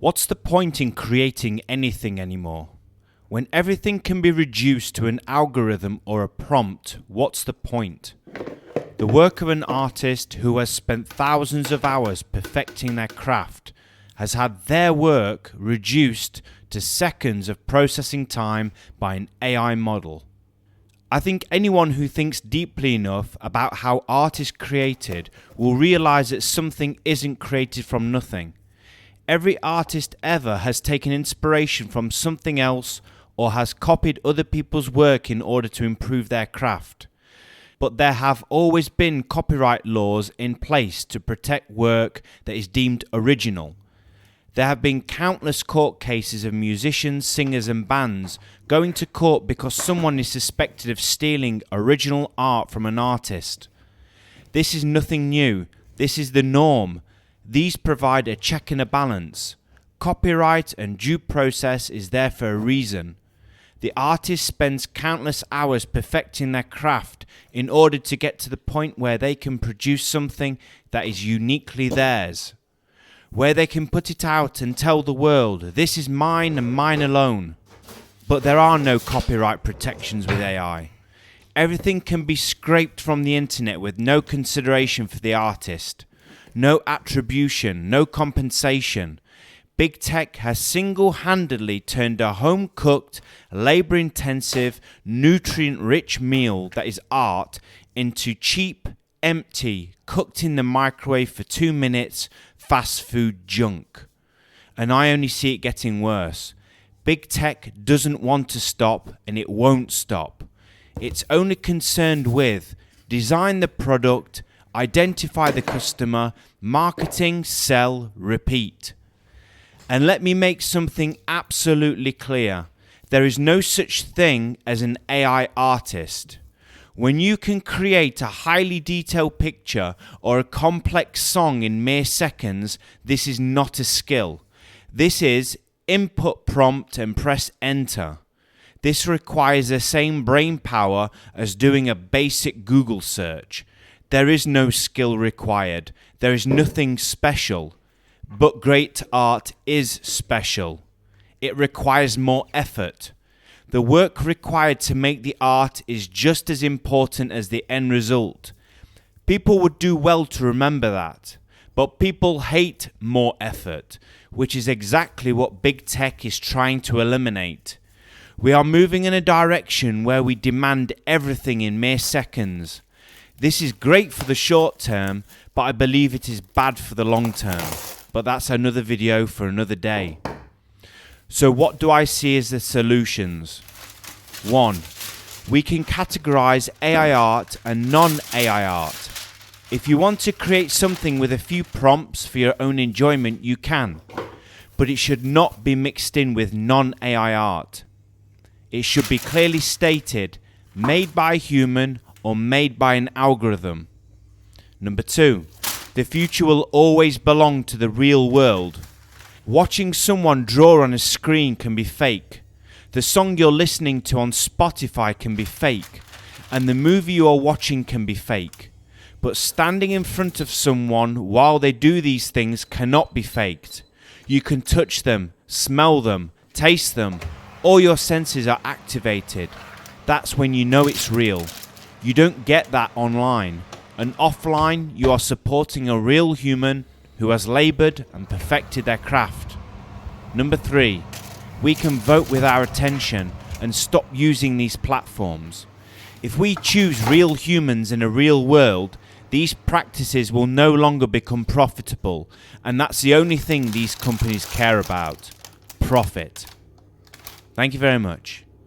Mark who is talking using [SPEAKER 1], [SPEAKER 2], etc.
[SPEAKER 1] What's the point in creating anything anymore? When everything can be reduced to an algorithm or a prompt, what's the point? The work of an artist who has spent thousands of hours perfecting their craft has had their work reduced to seconds of processing time by an AI model. I think anyone who thinks deeply enough about how art is created will realize that something isn't created from nothing. Every artist ever has taken inspiration from something else or has copied other people's work in order to improve their craft. But there have always been copyright laws in place to protect work that is deemed original. There have been countless court cases of musicians, singers and bands going to court because someone is suspected of stealing original art from an artist. This is nothing new. This is the norm. These provide a check and a balance. Copyright and due process is there for a reason. The artist spends countless hours perfecting their craft in order to get to the point where they can produce something that is uniquely theirs, where they can put it out and tell the world, this is mine and mine alone. But there are no copyright protections with AI. Everything can be scraped from the internet with no consideration for the artist, no attribution, no compensation. Big tech has single-handedly turned a home-cooked, labor-intensive, nutrient-rich meal that is art into cheap, empty, cooked in the microwave for 2 minutes, fast food junk. And I only see it getting worse. Big tech doesn't want to stop and it won't stop. It's only concerned with design the product, identify the customer, marketing, sell, repeat. And let me make something absolutely clear. There is no such thing as an AI artist. When you can create a highly detailed picture or a complex song in mere seconds, this is not a skill. This is input prompt and press enter. This requires the same brain power as doing a basic Google search. There is no skill required. There is nothing special. But great art is special. It requires more effort. The work required to make the art is just as important as the end result. People would do well to remember that. But people hate more effort, which is exactly what big tech is trying to eliminate. We are moving in a direction where we demand everything in mere seconds. This is great for the short term, but I believe it is bad for the long term. But that's another video for another day. So what do I see as the solutions? 1. We can categorize AI art and non-AI art. If you want to create something with a few prompts for your own enjoyment, you can. But it should not be mixed in with non-AI art. It should be clearly stated, made by a human or made by an algorithm. Number 2. The future will always belong to the real world. Watching someone draw on a screen can be fake. The song you're listening to on Spotify can be fake. And the movie you are watching can be fake. But standing in front of someone while they do these things cannot be faked. You can touch them, smell them, taste them. All your senses are activated. That's when you know it's real. You don't get that online. And offline, you are supporting a real human who has laboured and perfected their craft. Number 3, we can vote with our attention and stop using these platforms. If we choose real humans in a real world, these practices will no longer become profitable, and that's the only thing these companies care about: profit. Thank you very much.